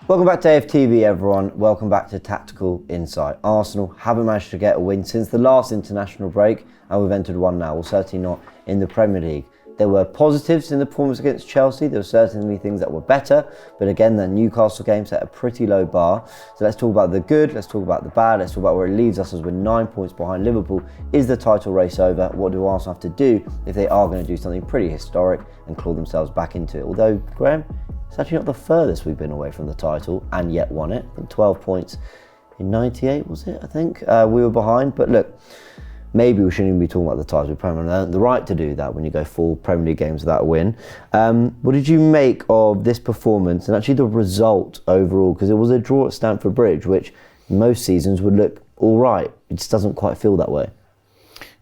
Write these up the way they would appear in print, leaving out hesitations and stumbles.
Welcome back to AFTV, everyone. Welcome back to Tactical Insight. Arsenal haven't managed to get a win since the last international break, and we've entered one now. Well, certainly not in the Premier League. There were positives in the performance against Chelsea. There were certainly things that were better, but again, the Newcastle game set a pretty low bar. So let's talk about the good, let's talk about the bad, let's talk about where it leaves us as we're 9 points behind Liverpool. Is the title race over? What do Arsenal have to do if they are going to do something pretty historic and claw themselves back into it? Although, Graham, it's actually not the furthest we've been away from the title and yet won it. 12 points in 98, was it? I think we were behind. But look, maybe we shouldn't even be talking about the title. We probably have the right to do that when you go 4 Premier League games without a win. What did you make of this performance and actually the result overall? Because it was a draw at Stamford Bridge, which most seasons would look all right. It just doesn't quite feel that way.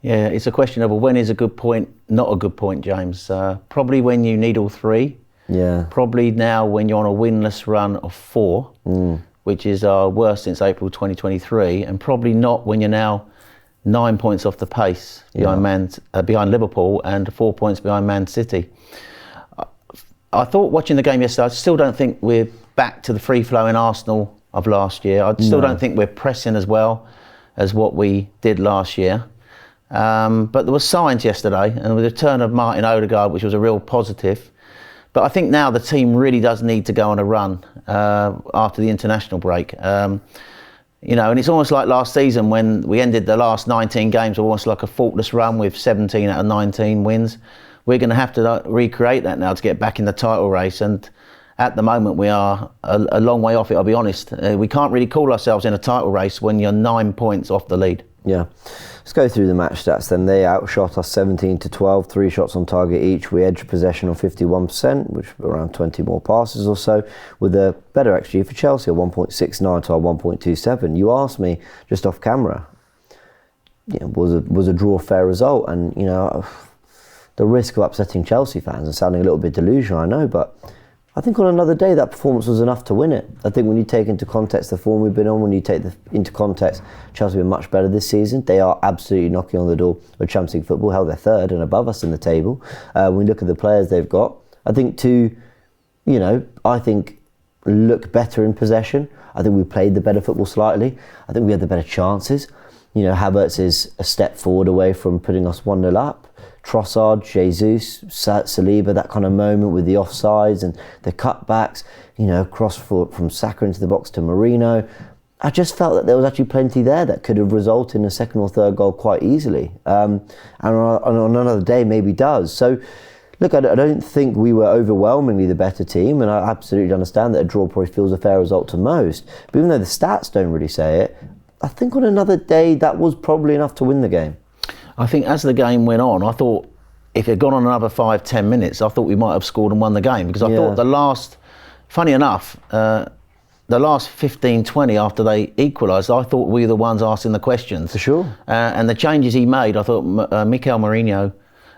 Yeah, it's a question of when is a good point, not a good point, James. Probably when you need all 3. Yeah. Probably now when you're on a winless run of 4, which is our worst since April 2023, and probably not when you're now 9 points off the pace behind Liverpool and 4 points behind Man City. I thought watching the game yesterday, I still don't think we're back to the free-flowing Arsenal of last year. I still don't think we're pressing as well as what we did last year. But there were signs yesterday, and with the return of Martin Odegaard, which was a real positive. But I think now the team really does need to go on a run after the international break. And it's almost like last season when we ended the last 19 games almost like a faultless run with 17 out of 19 wins. We're going to have to recreate that now to get back in the title race. And at the moment, we are a long way off it, I'll be honest. We can't really call ourselves in a title race when you're 9 points off the lead. Yeah. Let's go through the match stats then. They outshot us 17-12, 3 shots on target each. We edged possession on 51%, which around 20 more passes or so, with a better XG for Chelsea at 1.69 to our 1.27. You asked me just off camera, was a draw a fair result? And, the risk of upsetting Chelsea fans and sounding a little bit delusional, I know, but I think on another day that performance was enough to win it. I think when you take into context the form we've been on, when you take into context Chelsea have been much better this season. They are absolutely knocking on the door of Champions League football, held they're 3rd and above us in the table. When we look at the players they've got, I think look better in possession. I think we played the better football slightly. I think we had the better chances. Havertz is a step forward away from putting us 1-0 up. Trossard, Jesus, Saliba, that kind of moment with the offsides and the cutbacks, cross from Saka into the box to Marino. I just felt that there was actually plenty there that could have resulted in a 2nd or 3rd goal quite easily. And on another day maybe does. So, look, I don't think we were overwhelmingly the better team, and I absolutely understand that a draw probably feels a fair result to most. But even though the stats don't really say it, I think on another day that was probably enough to win the game. I think as the game went on, I thought if it had gone on another 5-10 minutes, I thought we might have scored and won the game, because I thought funny enough, the last 15-20 after they equalised, I thought we were the ones asking the questions. For sure. And the changes he made, I thought Mikel Marino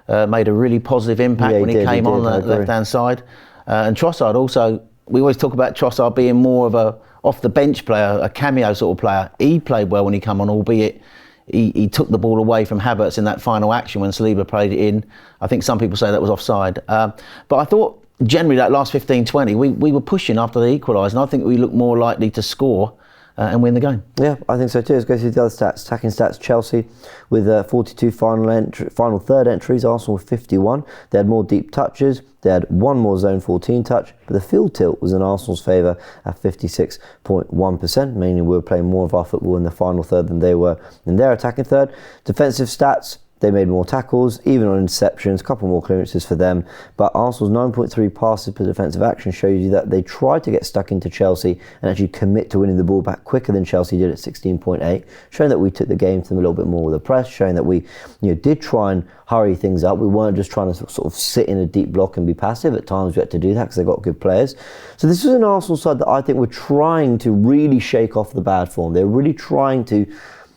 made a really positive impact when he came on the left-hand side. And Trossard also, we always talk about Trossard being more of a off-the-bench player, a cameo sort of player. He played well when he came on, albeit he took the ball away from Havertz in that final action when Saliba played it in. I think some people say that was offside. But I thought generally that last 15-20, we were pushing after they equalised, and I think we looked more likely to score and win the game. Yeah, I think so too. Let's go through the other stats. Attacking stats, Chelsea with 42 final third entries, Arsenal with 51. They had more deep touches. They had 1 more zone 14 touch, but the field tilt was in Arsenal's favour at 56.1%. Mainly we were playing more of our football in the final third than they were in their attacking third. Defensive stats, they made more tackles, even on interceptions, a couple more clearances for them. But Arsenal's 9.3 passes per defensive action shows you that they tried to get stuck into Chelsea and actually commit to winning the ball back quicker than Chelsea did at 16.8, showing that we took the game to them a little bit more with the press, showing that we did try and hurry things up. We weren't just trying to sort of sit in a deep block and be passive. At times we had to do that because they got good players. So this was an Arsenal side that I think were trying to really shake off the bad form. They're really trying to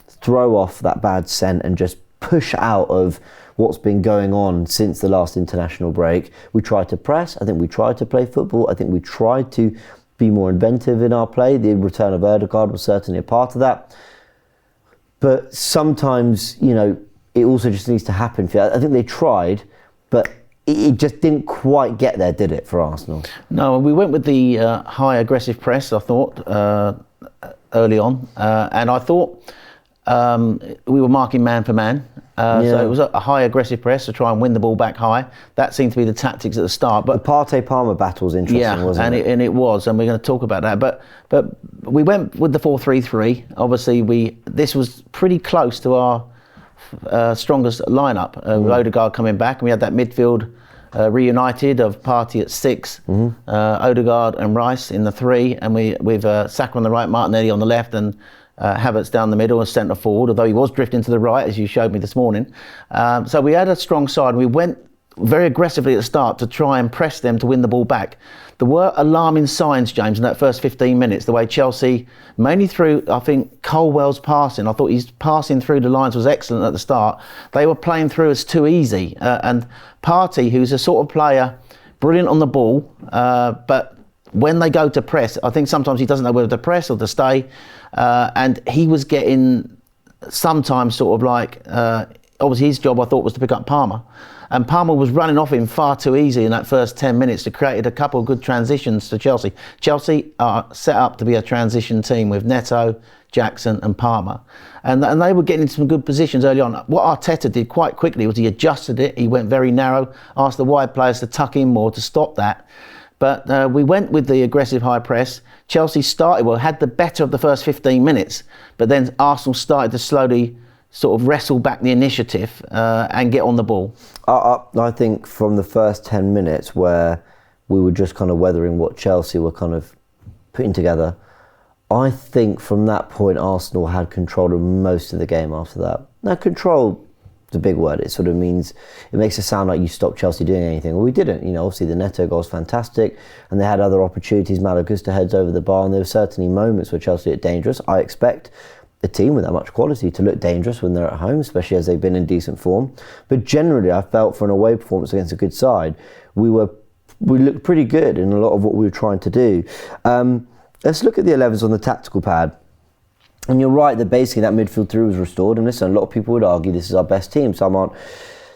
throw off that bad scent and just push out of what's been going on since the last international break. We tried to press. I think we tried to play football. I think we tried to be more inventive in our play. The return of Odegaard was certainly a part of that. But sometimes, it also just needs to happen. I think they tried, but it just didn't quite get there, did it, for Arsenal? No, we went with the high aggressive press, I thought, early on. And I thought we were marking man for man. So it was a high aggressive press to try and win the ball back high. That seemed to be the tactics at the start. But the Partey-Palmer battle was interesting, wasn't it? And it was, and we're going to talk about that. But we went with the 4-3-3. Obviously, this was pretty close to our strongest lineup. With Odegaard coming back, and we had that midfield reunited of Partey at 6, Odegaard and Rice in the 3, and with Saka on the right, Martinelli on the left, and Havertz down the middle and centre forward, although he was drifting to the right, as you showed me this morning. So we had a strong side. We went very aggressively at the start to try and press them to win the ball back. There were alarming signs, James, in that first 15 minutes, the way Chelsea, mainly through, I think, Colwell's passing. I thought his passing through the lines was excellent at the start. They were playing through us too easy. And Partey, who's a sort of player, brilliant on the ball, but when they go to press, I think sometimes he doesn't know whether to press or to stay. And he was getting sometimes sort of like, obviously his job I thought was to pick up Palmer. And Palmer was running off him far too easy in that first 10 minutes to create a couple of good transitions to Chelsea. Chelsea are set up to be a transition team with Neto, Jackson and Palmer. And they were getting into some good positions early on. What Arteta did quite quickly was he adjusted it. He went very narrow, asked the wide players to tuck in more to stop that. But we went with the aggressive high press. Chelsea had the better of the first 15 minutes, but then Arsenal started to slowly sort of wrestle back the initiative and get on the ball. I think from the first 10 minutes where we were just kind of weathering what Chelsea were kind of putting together, I think from that point Arsenal had control of most of the game after that. Now, control is a big word. It sort of means, it makes it sound like you stopped Chelsea doing anything. Well, we didn't. Obviously the Neto goal was fantastic and they had other opportunities. Malagusta heads over the bar and there were certainly moments where Chelsea looked dangerous. I expect a team with that much quality to look dangerous when they're at home, especially as they've been in decent form. But generally, I felt for an away performance against a good side, we looked pretty good in a lot of what we were trying to do. Let's look at the 11s on the tactical pad. And you're right that basically that midfield through was restored. And listen, a lot of people would argue this is our best team.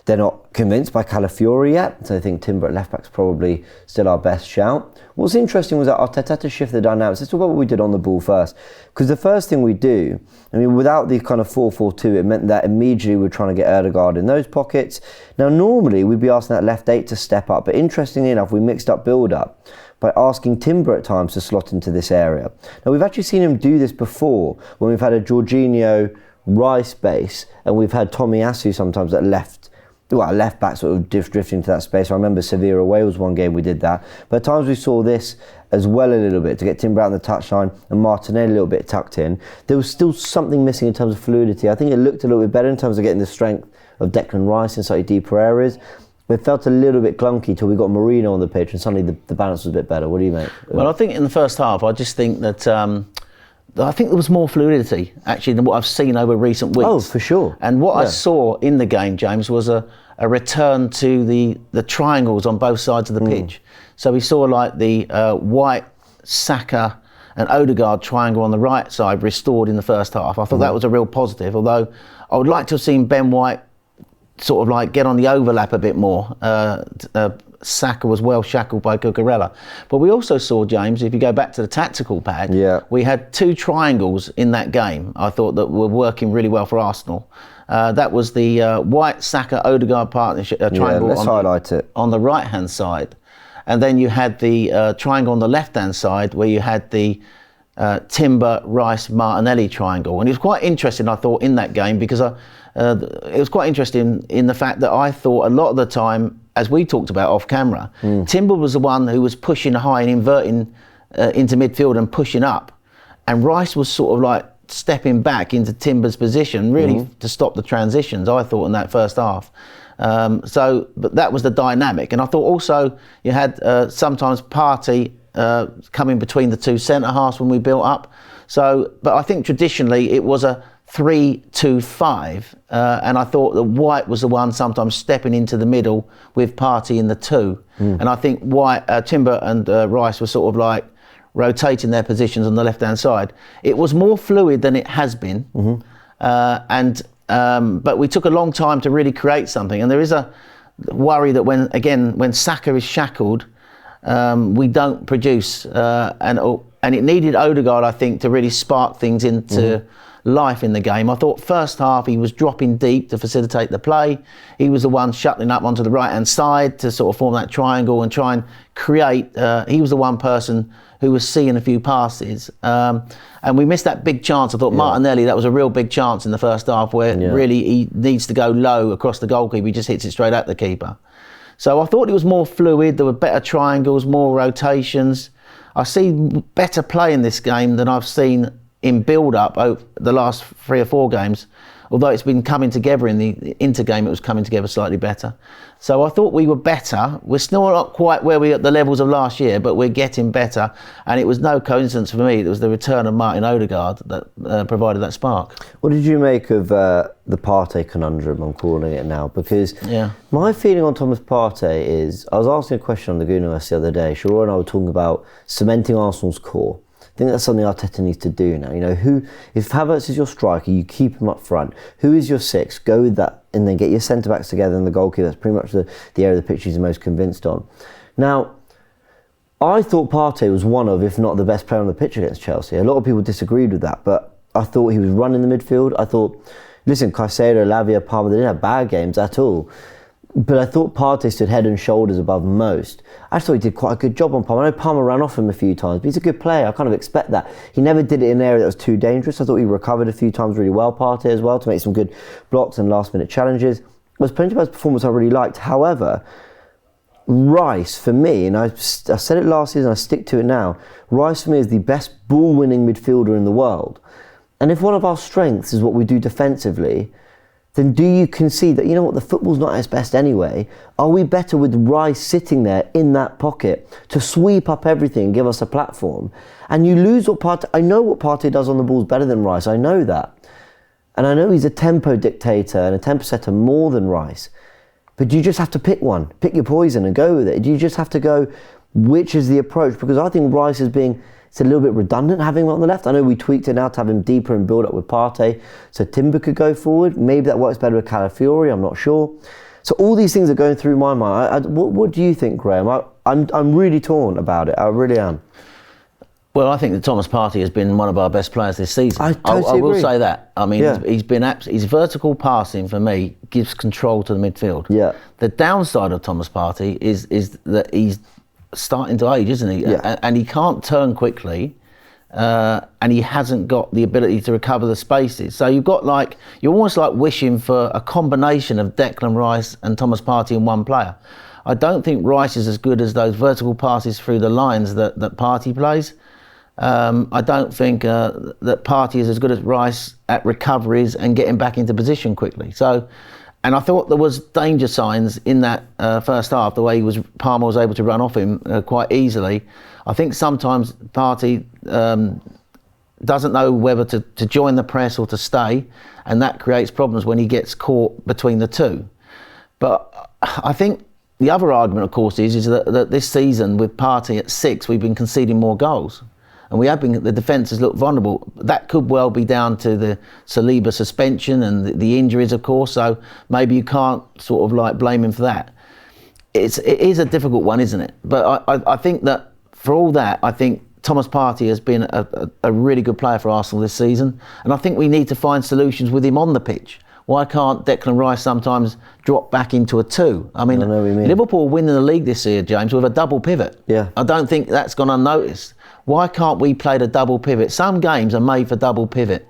They're not convinced by Calafiori yet. So I think Timber at left back's probably still our best shout. What's interesting was that Arteta had to shift the dynamics. Let's talk about what we did on the ball first. Because the first thing we do, without the kind of 4-4-2, it meant that immediately we're trying to get Odegaard in those pockets. Now, normally we'd be asking that left 8 to step up. But interestingly enough, we mixed up build-up by asking Timber at times to slot into this area. Now, we've actually seen him do this before when we've had a Jorginho Rice base and we've had Tomiyasu sometimes at left back sort of drifting into that space. I remember Sevilla away was one game we did that. But at times we saw this as well a little bit to get Timber out on the touchline and Martinelli a little bit tucked in. There was still something missing in terms of fluidity. I think it looked a little bit better in terms of getting the strength of Declan Rice in slightly deeper areas. It felt a little bit clunky till we got Marino on the pitch and suddenly the balance was a bit better. What do you make? Well, I think in the first half, I just think that I think there was more fluidity actually than what I've seen over recent weeks. Oh, for sure. And what I saw in the game, James, was a return to the triangles on both sides of the pitch. So we saw like the White, Saka and Odegaard triangle on the right side restored in the first half. I thought that was a real positive, although I would like to have seen Ben White sort of like get on the overlap a bit more. Saka was well shackled by Cucurella. But we also saw, James, if you go back to the tactical pad, we had 2 triangles in that game, I thought, that were working really well for Arsenal. That was the White, Saka, Odegaard partnership triangle on the right-hand side. And then you had the triangle on the left-hand side where you had the Timber, Rice, Martinelli triangle. And it was quite interesting, I thought, in that game because it was quite interesting in the fact that I thought a lot of the time, as we talked about off camera, Timber was the one who was pushing high and inverting into midfield and pushing up. And Rice was sort of like stepping back into Timber's position, really to stop the transitions, I thought, in that first half. But that was the dynamic. And I thought also you had sometimes Partey coming between the 2 centre-halves when we built up. But I think traditionally it was a 3-2-5, and I thought that White was the one sometimes stepping into the middle with Partey in the 2. And I think Timber and Rice were sort of like rotating their positions on the left-hand side. It was more fluid than it has been, but we took a long time to really create something. And there is worry that when Saka is shackled, we don't produce, and it needed Odegaard, I think, to really spark things into life in the game. I thought first half he was dropping deep to facilitate the play. He was the one shuttling up onto the right-hand side to sort of form that triangle and try and create. He was the one person who was seeing a few passes. And we missed that big chance. I thought Martinelli, that was a real big chance in the first half where really he needs to go low across the goalkeeper. He just hits it straight at the keeper. So I thought it was more fluid. There were better triangles, more rotations. I see better play in this game than I've seen in build-up over the last 3 or 4 games. Although it's been coming together in the inter-game, it was coming together slightly better. So I thought we were better. We're still not quite where we were at the levels of last year, but we're getting better. And it was no coincidence for me. It was the return of Martin Odegaard that provided that spark. What did you make of the Partey conundrum, I'm calling it now? Because my feeling on Thomas Partey is, I was asking a question on the Gooners the other day. Shura and I were talking about cementing Arsenal's core. I think that's something Arteta needs to do now. You know, if Havertz is your striker, you keep him up front. Who is your 6? Go with that, and then get your centre backs together and the goalkeeper. That's pretty much the area of the pitch he's the most convinced on. Now, I thought Partey was one of, if not the best player on the pitch against Chelsea. A lot of people disagreed with that, but I thought he was running the midfield. I thought, listen, Caicedo, Lavia, Palmer, they didn't have bad games at all. But I thought Partey stood head and shoulders above most. I thought he did quite a good job on Palmer. I know Palmer ran off him a few times, but he's a good player. I kind of expect that. He never did it in an area that was too dangerous. I thought he recovered a few times really well, Partey as well, to make some good blocks and last-minute challenges. It was plenty of his performance I really liked. However, Rice, for me, and I said it last season, I stick to it now, Rice for me is the best ball-winning midfielder in the world. And if one of our strengths is what we do defensively, then do you concede that, you know what, the football's not at its best anyway? Are we better with Rice sitting there in that pocket to sweep up everything and give us a platform? And you lose what Partey... I know what Partey does on the balls better than Rice. I know that. And I know he's a tempo dictator and a tempo setter more than Rice. But do you just have to pick one? Pick your poison and go with it? Do you just have to go, which is the approach? Because I think Rice is being... It's a little bit redundant having him on the left. I know we tweaked it now to have him deeper and build up with Partey, so Timber could go forward. Maybe that works better with Calafiori, I'm not sure. So all these things are going through my mind. What do you think, Graham? I'm really torn about it. I really am. Well, I think that Thomas Partey has been one of our best players this season. I totally will agree. say that. I mean, he's been his vertical passing for me gives control to the midfield. Yeah. The downside of Thomas Partey is that he's starting to age, isn't he? Yeah. And he can't turn quickly, and he hasn't got the ability to recover the spaces. So you're almost like wishing for a combination of Declan Rice and Thomas Partey in one player. I don't think Rice is as good as those vertical passes through the lines that Partey plays. I don't think that Partey is as good as Rice at recoveries and getting back into position quickly. And I thought there was danger signs in that first half, the way Palmer was able to run off him quite easily. I think sometimes Partey doesn't know whether to join the press or to stay, and that creates problems when he gets caught between the two. But I think the other argument, of course, is that this season with Partey at 6, we've been conceding more goals. And the defence has looked vulnerable. That could well be down to the Saliba suspension and the injuries, of course. So maybe you can't sort of blame him for that. It is a difficult one, isn't it? But I think that for all that, I think Thomas Partey has been a really good player for Arsenal this season. And I think we need to find solutions with him on the pitch. Why can't Declan Rice sometimes drop back into a 2? I mean, Liverpool winning the league this year, James, with a double pivot. Yeah. I don't think that's gone unnoticed. Why can't we play the double pivot? Some games are made for double pivot,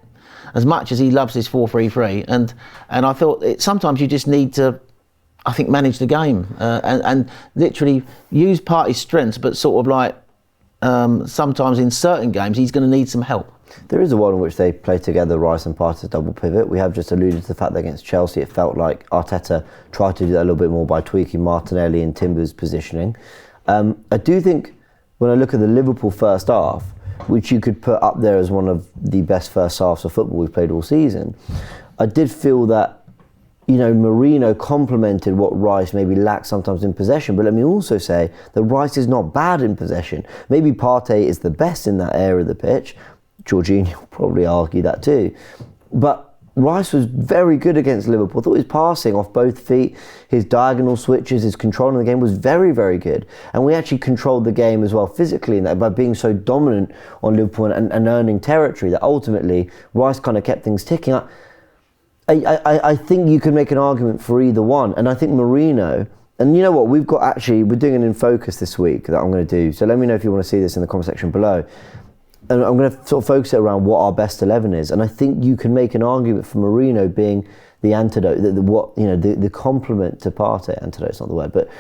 as much as he loves his 4-3-3. And I thought sometimes you just need to, I think, manage the game and literally use Partey's strengths, but sort of sometimes in certain games he's going to need some help. There is a world in which they play together, Rice and Partey double pivot. We have just alluded to the fact that against Chelsea it felt like Arteta tried to do that a little bit more by tweaking Martinelli and Timber's positioning. I do think when I look at the Liverpool first half, which you could put up there as one of the best first halves of football we've played all season, I did feel that, you know, Marino complemented what Rice maybe lacked sometimes in possession. But let me also say that Rice is not bad in possession. Maybe Partey is the best in that area of the pitch. Jorginho will probably argue that too. But Rice was very good against Liverpool. I thought his passing off both feet, his diagonal switches, his control in the game was very, very good. And we actually controlled the game as well physically in that by being so dominant on Liverpool and earning territory that ultimately Rice kind of kept things ticking up. I think you can make an argument for either one. And I think Mourinho, and you know what, we're doing an In Focus this week that I'm going to do. So let me know if you want to see this in the comment section below. And I'm going to sort of focus it around what our best 11 is. And I think you can make an argument for Mourinho being the antidote, the complement to Partey. Antidote's not the word, but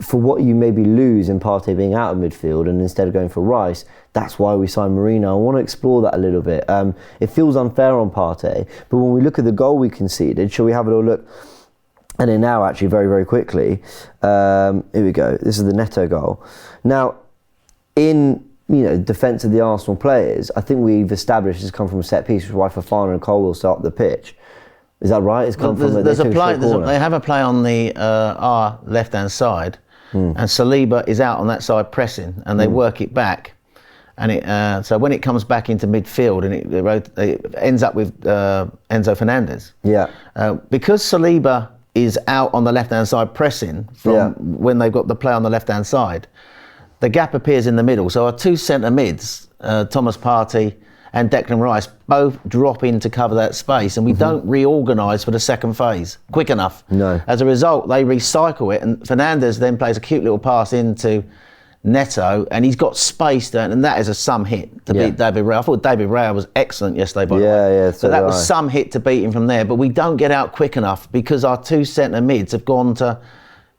for what you maybe lose in Partey being out of midfield and instead of going for Rice, that's why we signed Mourinho. I want to explore that a little bit. It feels unfair on Partey, but when we look at the goal we conceded, shall we have a little look? And then now, actually, very, very quickly, here we go. This is the Neto goal. Now, in defence of the Arsenal players, I think we've established it's come from a set piece, which is why Fofana and Cole will start the pitch. Is that right? It's come from there's a play. They have a play on the our left-hand side, and Saliba is out on that side pressing, and they work it back, and so when it comes back into midfield, and it ends up with Enzo Fernandez. Yeah. Because Saliba is out on the left-hand side pressing from when they've got the play on the left-hand side, the gap appears in the middle. So our two centre mids, Thomas Partey and Declan Rice, both drop in to cover that space, and we don't reorganise for the second phase quick enough. No. As a result, they recycle it, and Fernandez then plays a cute little pass into Neto, and he's got space there, and that is a some hit to beat David Raya. I thought David Raya was excellent yesterday, by the way. Yeah, so that was some hit to beat him from there, but we don't get out quick enough because our two centre mids have gone to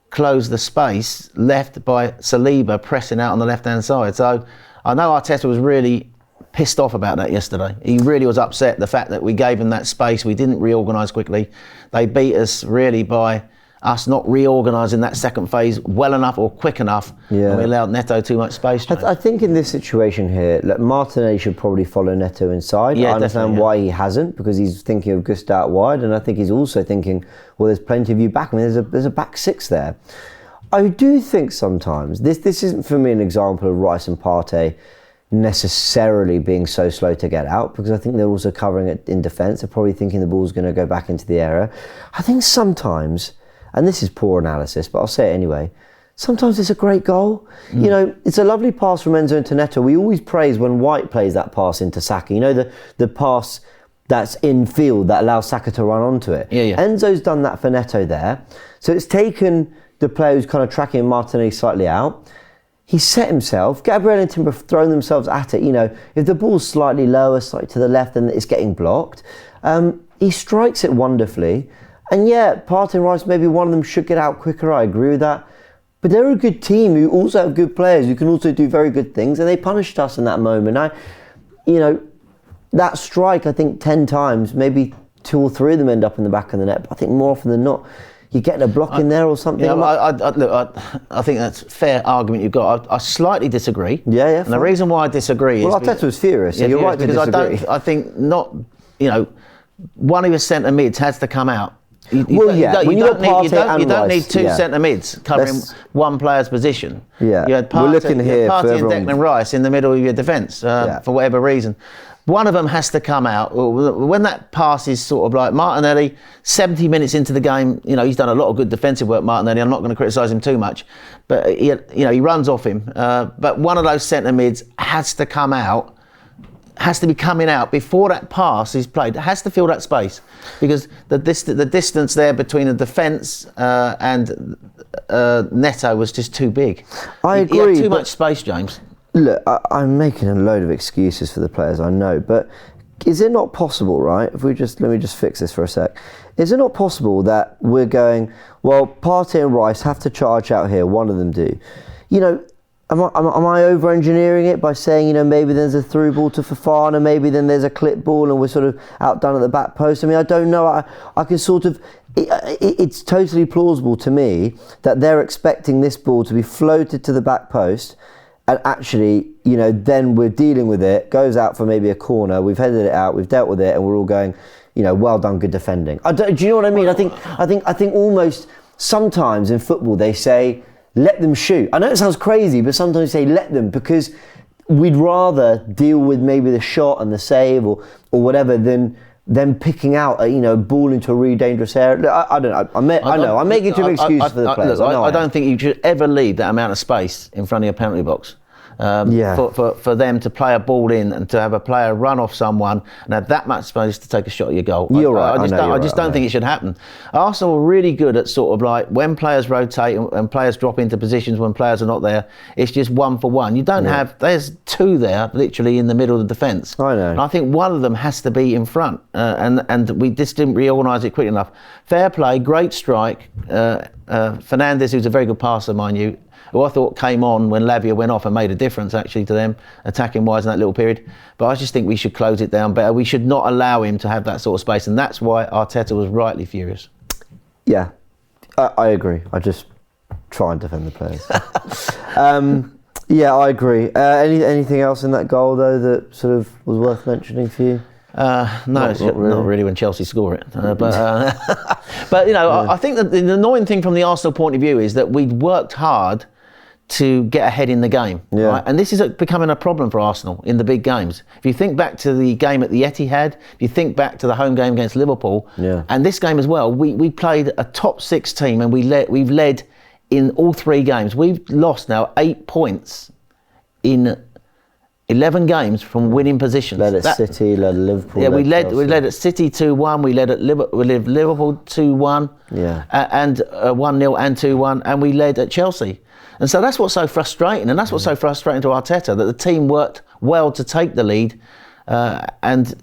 close the space left by Saliba pressing out on the left-hand side. So I know Arteta was really pissed off about that yesterday. He really was upset, the fact that we gave him that space. We didn't reorganise quickly. They beat us really by us not reorganising that second phase well enough or quick enough, and we allowed Neto too much space. I think in this situation here, Martinelli should probably follow Neto inside. I understand why he hasn't, because he's thinking of Gust out wide, and I think he's also thinking, well, there's plenty of you back. I mean, there's a back six there. I do think sometimes, this isn't for me an example of Rice and Partey necessarily being so slow to get out, because I think they're also covering it in defence. They're probably thinking the ball's going to go back into the area. I think sometimes, and this is poor analysis, but I'll say it anyway, sometimes it's a great goal. It's a lovely pass from Enzo into Neto. We always praise when White plays that pass into Saka. The pass that's in field that allows Saka to run onto it. Enzo's done that for Neto there. So it's taken the player who's kind of tracking Martinelli slightly out. He set himself. Gabriel and Timber have thrown themselves at it. If the ball's slightly lower, slightly to the left, then it's getting blocked. He strikes it wonderfully. And Partey and Rice, maybe one of them should get out quicker. I agree with that. But they're a good team who also have good players who can also do very good things. And they punished us in that moment. That strike, I think 10 times, maybe 2 or 3 of them end up in the back of the net. But I think more often than not, you're getting a block in there or something. I think that's a fair argument you've got. I slightly disagree. And the reason why I disagree is... Well, Arteta was furious, so you're right to disagree. I think one of your centre mids has to come out. You don't need two centre mids covering one player's position. You had Partey and Declan Rice in the middle of your defence for whatever reason. One of them has to come out. When that pass is sort of like Martinelli, 70 minutes into the game, he's done a lot of good defensive work, Martinelli. I'm not going to criticise him too much, but he runs off him. But one of those centre mids has to come out. Has to be coming out before that pass is played. It has to fill that space, because the distance there between the defence and Neto was just too big. I agree. He had too much space, James. Look, I'm making a load of excuses for the players, I know, but is it not possible, right? Let me just fix this for a sec. Is it not possible that we're going, well, Partey and Rice have to charge out here, one of them do. Am I over-engineering it by saying, maybe there's a through ball to Fofana, maybe then there's a clip ball and we're sort of outdone at the back post? I mean, I don't know. I can sort of... It's totally plausible to me that they're expecting this ball to be floated to the back post, and actually, then we're dealing with it, goes out for maybe a corner, we've headed it out, we've dealt with it, and we're all going, well done, good defending. Do you know what I mean? I think almost sometimes in football they say, let them shoot. I know it sounds crazy, but sometimes they say let them, because we'd rather deal with maybe the shot and the save or whatever than them picking out a ball into a really dangerous area. I don't know. I'm making too many excuses for the players. I don't think you should ever leave that amount of space in front of your penalty box. For them to play a ball in and to have a player run off someone and have that much space to take a shot at your goal. You're right. I just don't think it should happen. Arsenal are really good at sort of like when players rotate and players drop into positions when players are not there, it's just one for one. You don't have, there's two there literally in the middle of the defence. I know. And I think one of them has to be in front and we just didn't reorganise it quick enough. Fair play, great strike. Fernandes, who's a very good passer, mind you, who I thought came on when Lavia went off and made a difference actually to them attacking wise in that little period. But I just think we should close it down better. We should not allow him to have that sort of space, and that's why Arteta was rightly furious. Yeah, I agree. I just try and defend the players. Yeah, I agree. Anything else in that goal though that sort of was worth mentioning for you? No, not really when Chelsea score it. But I think that the annoying thing from the Arsenal point of view is that we'd worked hard to get ahead in the game. Yeah. Right? And this is becoming a problem for Arsenal in the big games. If you think back to the game at the Etihad, if you think back to the home game against Liverpool, and this game as well, we played a top 6 team and we've led in all 3 games. We've lost now 8 points in 11 games from winning positions. Led at City, led at Liverpool. Yeah, we led at City 2-1. We led at Liverpool 2-1. Yeah. And 1-0 and 2-1, and we led at Chelsea. And so that's what's so frustrating, and that's what's so frustrating to Arteta, that the team worked well to take the lead, and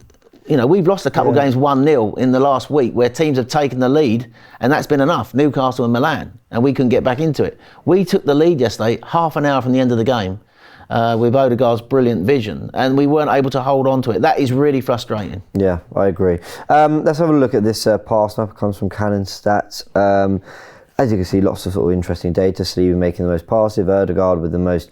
we've lost a couple of games 1-0 in the last week where teams have taken the lead, and that's been enough. Newcastle and Milan, and we couldn't get back into it. We took the lead yesterday, half an hour from the end of the game. With Odegaard's brilliant vision, and we weren't able to hold on to it. That is really frustrating. Yeah, I agree. Let's have a look at this pass now. It comes from Cannon Stats. As you can see, lots of sort of interesting data. Saliba making the most passive, Odegaard with the most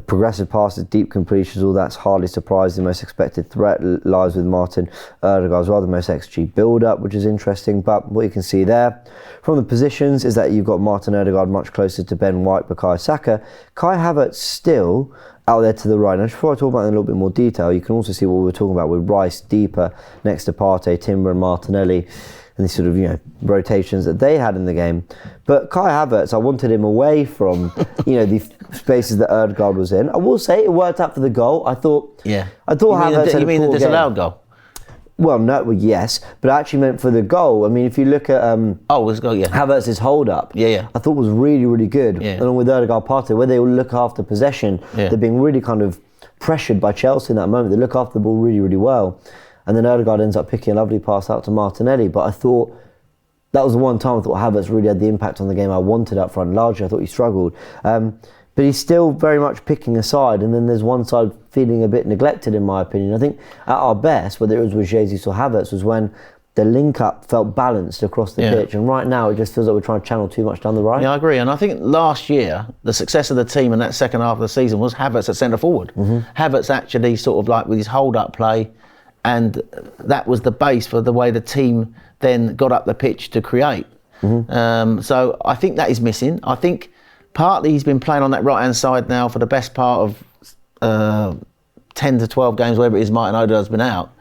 progressive passes, deep completions, all that's hardly surprising. The most expected threat lies with Martin Odegaard as well, the most XG build-up, which is interesting. But what you can see there from the positions is that you've got Martin Odegaard much closer to Ben White, Bukayo Saka. Kai Havertz still out there to the right. Now, before I talk about it in a little bit more detail, you can also see what we were talking about with Rice deeper next to Partey, Timber and Martinelli, and these sort of rotations that they had in the game. But Kai Havertz, I wanted him away from the spaces that Odegaard was in. I will say it worked out for the goal. I thought Havertz had you mean the disallowed goal? Well, no, yes, but I actually meant for the goal. I mean, if you look at Havertz's hold up, I thought was really, really good. Yeah. Along with Odegaard, Partey, where they will look after possession, they're being really kind of pressured by Chelsea in that moment. They look after the ball really, really well. And then Odegaard ends up picking a lovely pass out to Martinelli. But I thought that was the one time I thought Havertz really had the impact on the game I wanted up front. Largely, I thought he struggled. But he's still very much picking a side. And then there's one side feeling a bit neglected, in my opinion. I think at our best, whether it was with Jesus or Havertz, was when the link-up felt balanced across the pitch. And right now, it just feels like we're trying to channel too much down the right. Yeah, I agree. And I think last year, the success of the team in that second half of the season was Havertz at centre-forward. Havertz actually sort of like with his hold-up play, and that was the base for the way the team then got up the pitch to create. So I think that is missing. I think partly he's been playing on that right-hand side now for the best part of 10 to 12 games, wherever it is Martin Odegaard's been out.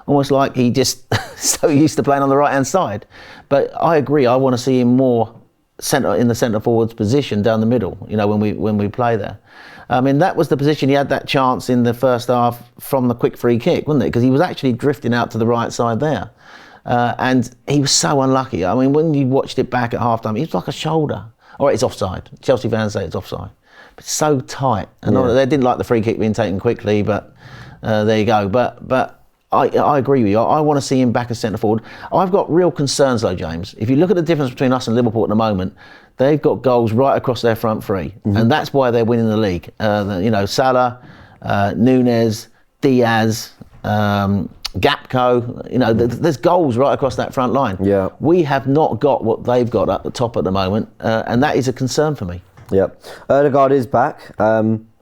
Almost like he just so used to playing on the right-hand side. But I agree, I want to see him more in the centre-forward's position down the middle, when we play there. I mean, that was the position he had that chance in the first half from the quick free kick, wasn't it? Because he was actually drifting out to the right side there. And he was so unlucky. I mean, when you watched it back at half-time, it was like a shoulder. All right, it's offside. Chelsea fans say it's offside. But it's so tight. And they didn't like the free kick being taken quickly, but there you go. But I agree with you. I want to see him back as centre-forward. I've got real concerns, though, James. If you look at the difference between us and Liverpool at the moment, they've got goals right across their front three. And that's why they're winning the league. Salah, Núñez, Diaz, Gakpo, there's goals right across that front line. Yeah. We have not got what they've got at the top at the moment, and that is a concern for me. Yeah. Odegaard is back.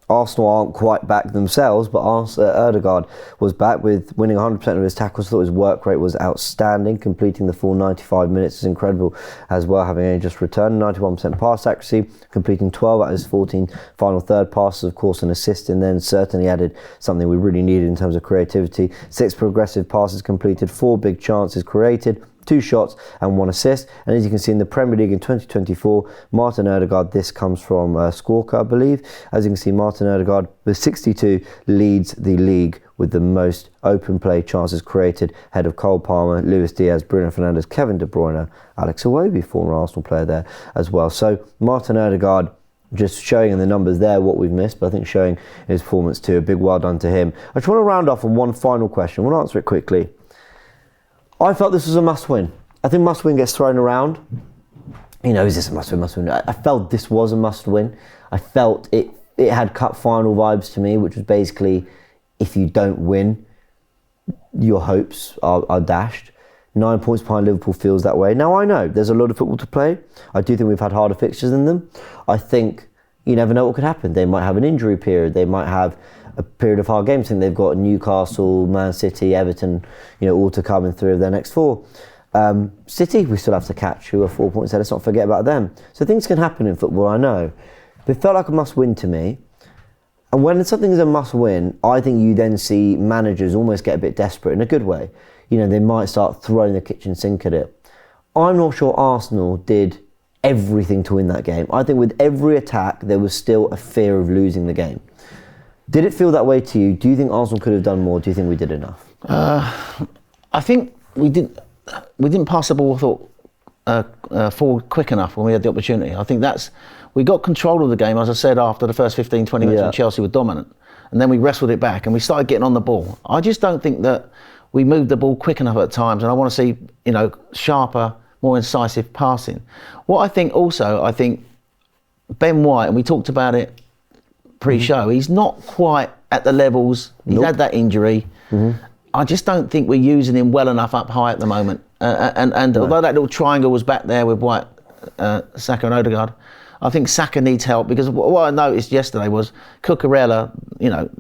Arsenal aren't quite back themselves, but Odegaard was back with winning 100% of his tackles. Thought his work rate was outstanding, completing the full 95 minutes is incredible as well, having only just returned. 91% pass accuracy, completing 12 out of his 14 final third passes, of course an assist, and then certainly added something we really needed in terms of creativity. 6 progressive passes completed, 4 big chances created, 2 shots and 1 assist. And as you can see in the Premier League in 2024, Martin Odegaard, this comes from Squawka, I believe. As you can see, Martin Odegaard with 62 leads the league with the most open play chances created, ahead of Cole Palmer, Luis Diaz, Bruno Fernandes, Kevin De Bruyne, Alex Iwobi, former Arsenal player there as well. So Martin Odegaard, just showing in the numbers there what we've missed, but I think showing his performance too. A big well done to him. I just want to round off on one final question. We'll answer it quickly. I felt this was a must-win. I think must-win gets thrown around. You know, is this a must-win, must-win? I felt this was a must-win. I felt it had cup final vibes to me, which was basically, if you don't win, your hopes are dashed. 9 points behind Liverpool feels that way. Now, I know there's a lot of football to play. I do think we've had harder fixtures than them. I think you never know what could happen. They might have an injury period. They might have a period of hard games. I think they've got Newcastle, Man City, Everton, all to come in 3 of their next 4. City, we still have to catch, who are 4 points ahead. Let's not forget about them. So things can happen in football, I know. But it felt like a must-win to me. And when something is a must-win, I think you then see managers almost get a bit desperate in a good way. They might start throwing the kitchen sink at it. I'm not sure Arsenal did everything to win that game. I think with every attack, there was still a fear of losing the game. Did it feel that way to you? Do you think Arsenal could have done more? Do you think we did enough? I think we didn't pass the ball forward quick enough when we had the opportunity. I think we got control of the game, as I said, after the first 15, 20 minutes when Chelsea were dominant. And then we wrestled it back and we started getting on the ball. I just don't think that we moved the ball quick enough at times, and I want to see, sharper, more incisive passing. What I think Ben White, and we talked about it pre-show, he's not quite at the levels. He's had that injury. I just don't think we're using him well enough up high at the moment. And although that little triangle was back there with White, Saka and Odegaard, I think Saka needs help, because what I noticed yesterday was Cucurella,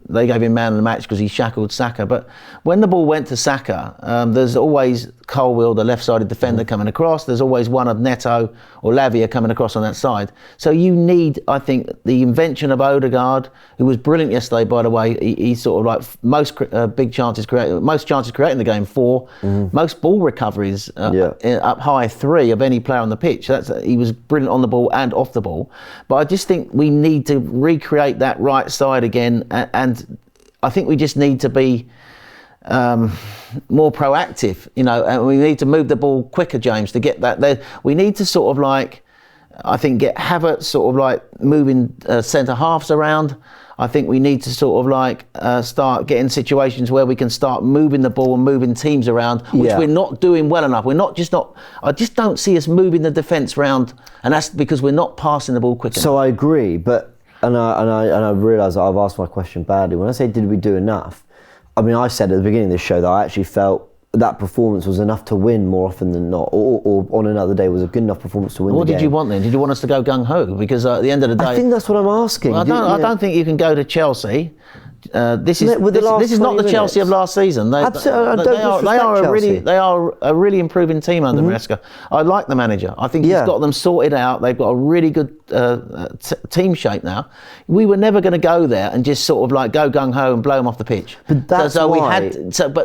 they gave him man of the match because he shackled Saka. But when the ball went to Saka, there's always Colwill, the left-sided defender, coming across. There's always one of Neto or Lavia coming across on that side. So you need, I think, the invention of Odegaard, who was brilliant yesterday, by the way. He sort of like most chances created in the game, 4. Most ball recoveries up high, 3 of any player on the pitch. He was brilliant on the ball and off the ball. But I just think we need to recreate that right side again, and I think we just need to be more proactive, and we need to move the ball quicker, James, to get that there. We need to sort of like, I think, get Havertz sort of like moving centre halves around. I think we need to sort of like start getting situations where we can start moving the ball and moving teams around, which we're not doing well enough. I just don't see us moving the defence round, and that's because we're not passing the ball quick enough. So I agree, but I realise I've asked my question badly. When I say did we do enough, I mean, I said at the beginning of this show that I actually felt that performance was enough to win more often than not, or on another day was a good enough performance to win the game. What did you want then? Did you want us to go gung-ho? Because at the end of the day... I think that's what I'm asking. Well, I don't think you can go to Chelsea. This is not the Chelsea of last season. They are a really improving team under Maresca. I like the manager. I think he's got them sorted out. They've got a really good team shape now. We were never going to go there and just sort of like go gung-ho and blow them off the pitch. But that's why.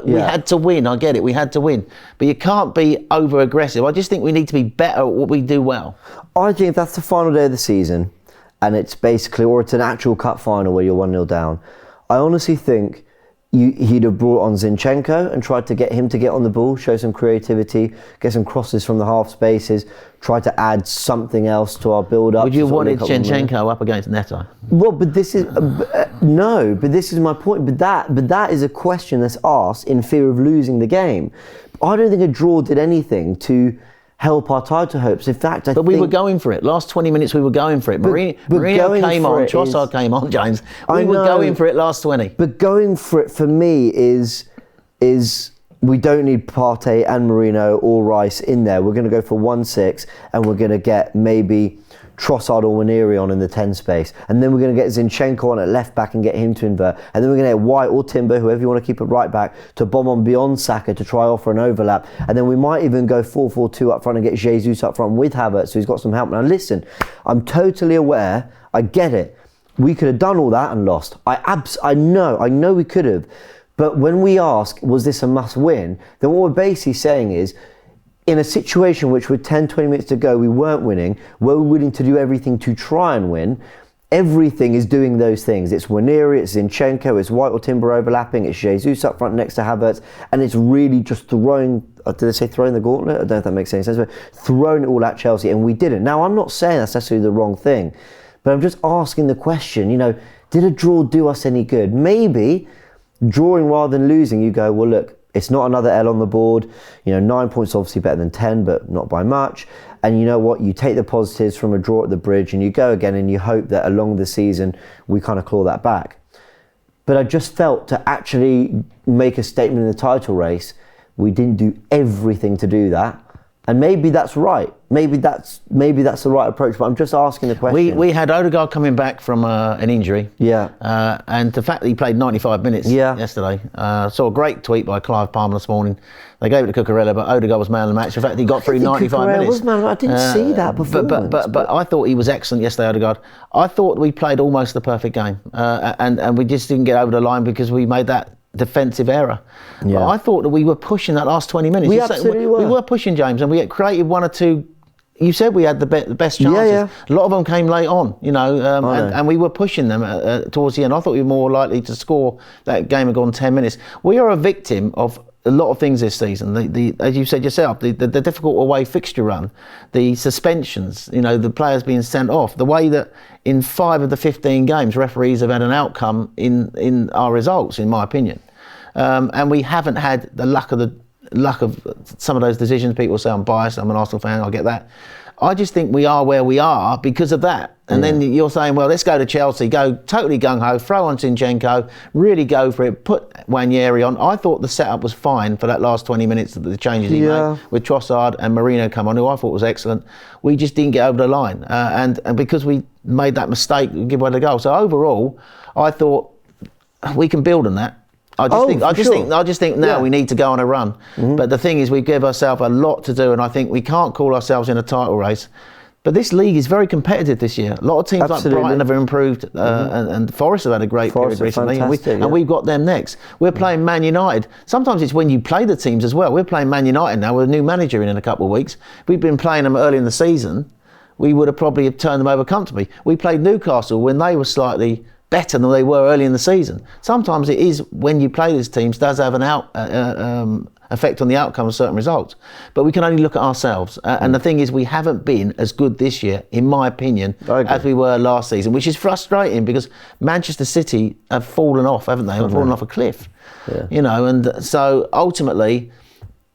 We had to win. I get it. We had to win. But you can't be over-aggressive. I just think we need to be better at what we do well. I think if that's the final day of the season, and it's basically, or it's an actual cup final where you're 1-0 down, I honestly think he'd have brought on Zinchenko and tried to get him to get on the ball, show some creativity, get some crosses from the half spaces, try to add something else to our build-up. Would you have wanted Zinchenko up against Neto? Well, but this is no. But this is my point. But that is a question that's asked in fear of losing the game. I don't think a draw did anything to help our title hopes. In fact, we were going for it. Last 20 minutes, we were going for it. Mourinho came on, Trossard came on, James. We were going for it last 20. But going for it for me is we don't need Partey and Marino or Rice in there. We're going to go for 1-6, and we're going to get maybe Trossard or Waneri on in the 10 space, and then we're going to get Zinchenko on at left back and get him to invert, and then we're going to get White or Timber, whoever you want to keep at right back, to bomb on beyond Saka to try offer an overlap, and then we might even go 4-4-2 up front and get Jesus up front with Havertz, so he's got some help. Now listen, I'm totally aware, I get it, we could have done all that and lost. I know we could have, but when we ask, was this a must win, then what we're basically saying is, in a situation which with 10, 20 minutes to go, we weren't winning, were we willing to do everything to try and win? Everything is doing those things. It's Waneri, it's Zinchenko, it's White or Timber overlapping, it's Jesus up front next to Havertz, and it's really just throwing, did I say throwing the gauntlet? I don't know if that makes any sense, but throwing it all at Chelsea, and we didn't. Now, I'm not saying that's necessarily the wrong thing, but I'm just asking the question, did a draw do us any good? Maybe drawing rather than losing, you go, well, look, it's not another L on the board. 9 points obviously better than 10, but not by much. And you know what? You take the positives from a draw at the Bridge and you go again and you hope that along the season we kind of claw that back. But I just felt to actually make a statement in the title race, we didn't do everything to do that. And maybe that's right. Maybe that's the right approach. But I'm just asking the question. We had Odegaard coming back from an injury. Yeah. And the fact that he played 95 minutes yesterday. Saw a great tweet by Clive Palmer this morning. They gave it to Cucurella, but Odegaard was man of the match. The fact that he got through 95 minutes. Was man, I didn't see that before. But I thought he was excellent yesterday, Odegaard. I thought we played almost the perfect game, and we just didn't get over the line because we made that defensive error. Yeah. But I thought that we were pushing that last 20 minutes. We absolutely were. We were pushing, James, and we had created one or two. You said we had the best chances. Yeah. A lot of them came late on, and we were pushing them towards the end. I thought we were more likely to score. That game had gone 10 minutes. We are a victim of a lot of things this season. The as you said yourself, the difficult away fixture run, the suspensions, the players being sent off, the way that in 5 of the 15 games referees have had an outcome in our results, in my opinion. And we haven't had the luck of some of those decisions. People say I'm biased, I'm an Arsenal fan, I get that. I just think we are where we are because of that. And then you're saying, well, let's go to Chelsea, go totally gung-ho, throw on Zinchenko, really go for it, put Waneri on. I thought the setup was fine for that last 20 minutes, the changes he made with Trossard and Marino come on, who I thought was excellent. We just didn't get over the line. And because we made that mistake, we give away the goal. So overall, I thought we can build on that. I just think now we need to go on a run. Mm-hmm. But the thing is, we give ourselves a lot to do, and I think we can't call ourselves in a title race. But this league is very competitive this year. A lot of teams like Brighton have improved, and Forest have had a great period recently, and we've got them next. We're playing Man United. Sometimes it's when you play the teams as well. We're playing Man United now with a new manager in a couple of weeks. If we'd been playing them early in the season, we would have probably turned them over comfortably. We played Newcastle when they were slightly better than they were early in the season. Sometimes it is when you play these teams does have an effect on the outcome of certain results. But we can only look at ourselves. And the thing is, we haven't been as good this year, in my opinion, as we were last season, which is frustrating because Manchester City have fallen off, haven't they? They've fallen off a cliff. Yeah. And so ultimately,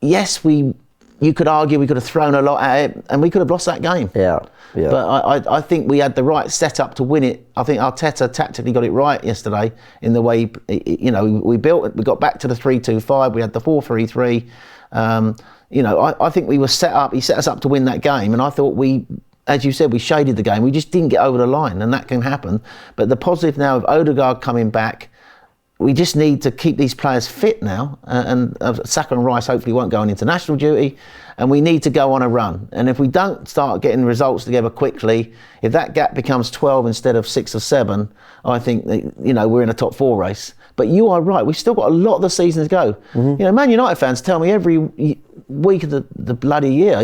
yes, you could argue we could have thrown a lot at it and we could have lost that game. Yeah. But I think we had the right setup to win it. I think Arteta tactically got it right yesterday in the way, we built it. We got back to the 3-2-5. We had the 4-3-3. I think we were set up. He set us up to win that game. And I thought as you said, we shaded the game. We just didn't get over the line, and that can happen. But the positive now of Odegaard coming back, we just need to keep these players fit now, and Saka and Rice hopefully won't go on international duty, and we need to go on a run. And if we don't start getting results together quickly, if that gap becomes 12 instead of 6 or 7, I think that, we're in a top 4 race. But you are right, we've still got a lot of the season to go. Mm-hmm. Man United fans tell me every week of the bloody year,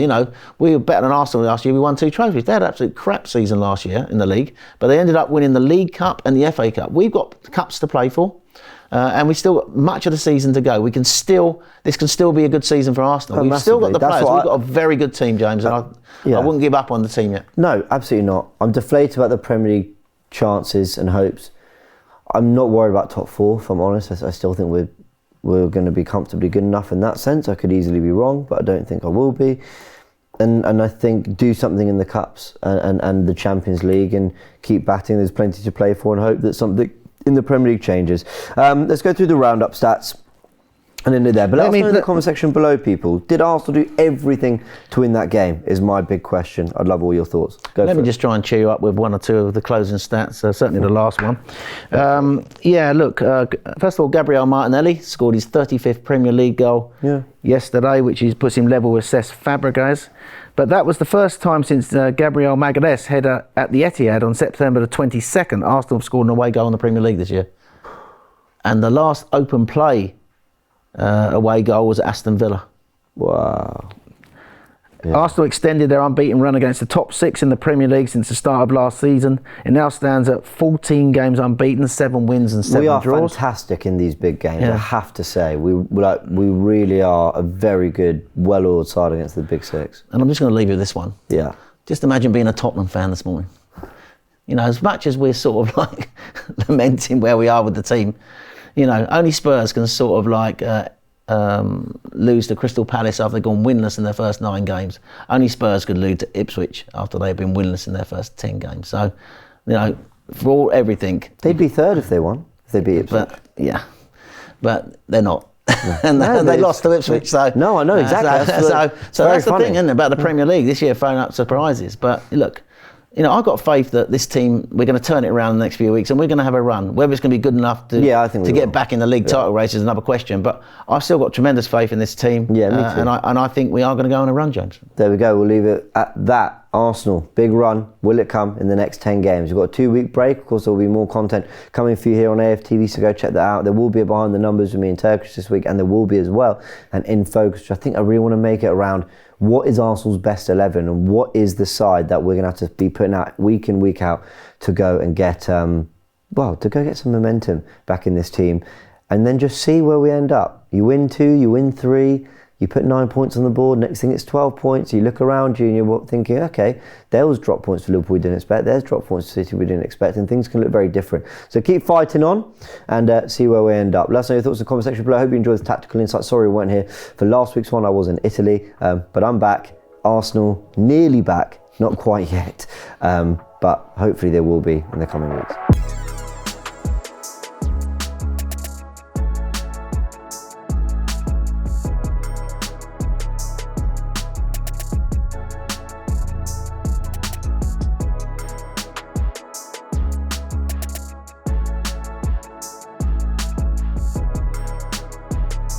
we were better than Arsenal last year, we won 2 trophies. They had an absolute crap season last year in the league, but they ended up winning the League Cup and the FA Cup. We've got cups to play for. And we still got much of the season to go. This can still be a good season for Arsenal. We've still got the players. We've got a very good team, James, and I wouldn't give up on the team yet. No, absolutely not. I'm deflated about the Premier League chances and hopes. I'm not worried about top 4, if I'm honest. I still think we're going to be comfortably good enough in that sense. I could easily be wrong, but I don't think I will be. And I think do something in the Cups and the Champions League and keep batting. There's plenty to play for, and hope that something in the Premier League changes. Let's go through the roundup stats. And ended there. But let me know in the comment section below, people. Did Arsenal do everything to win that game? Is my big question. I'd love all your thoughts. Let me just try and cheer you up with one or two of the closing stats. Certainly the last one. First of all, Gabriel Martinelli scored his 35th Premier League goal yesterday, which puts him level with Cesc Fabregas. But that was the first time since Gabriel Magalhaes header at the Etihad on September the 22nd, Arsenal have scored an away goal in the Premier League this year. And the last open play away goal was at Aston Villa. Wow. Yeah. Arsenal extended their unbeaten run against the top 6 in the Premier League since the start of last season. It now stands at 14 games unbeaten, 7 wins and 7 draws. We are fantastic in these big games, I have to say. We really are a very good, well-oiled side against the big 6. And I'm just going to leave you with this one. Yeah. Just imagine being a Tottenham fan this morning. You know, as much as we're sort of like lamenting where we are with the team, you know, only Spurs can sort of like lose to Crystal Palace after they've gone winless in their first 9 games. Only Spurs could lose to Ipswich after they've been winless in their first 10 games. So, you know, for everything, they'd be third if they won. If they beat Ipswich. But they're not. No. And they lost to Ipswich. So no, I know exactly. So that's the thing, isn't it, about the Premier League this year, throwing up surprises. But look, you know, I've got faith that this team, we're going to turn it around in the next few weeks and we're going to have a run. Whether it's going to be good enough to get back in the league title race is another question. But I've still got tremendous faith in this team. Yeah, me too. And I think we are going to go on a run, James. There we go. We'll leave it at that. Arsenal, big run. Will it come in the next 10 games? We've got a 2-week break. Of course, there will be more content coming for you here on AFTV, so go check that out. There will be a Behind the Numbers with me in Turkish this week, and there will be as well an In Focus, which I think I really want to make it around what is Arsenal's best 11 and what is the side that we're going to have to be putting out week in, week out to go and get, to go get some momentum back in this team, and then just see where we end up. You win 2, you win 3, you put 9 points on the board, next thing it's 12 points, you look around you and you're thinking, okay, there was drop points for Liverpool we didn't expect, there's drop points for City we didn't expect, and things can look very different. So keep fighting on and see where we end up. Let us know your thoughts in the comment section below. I hope you enjoyed the tactical insight. Sorry we weren't here for last week's one, I was in Italy, but I'm back. Arsenal nearly back, not quite yet, but hopefully they will be in the coming weeks.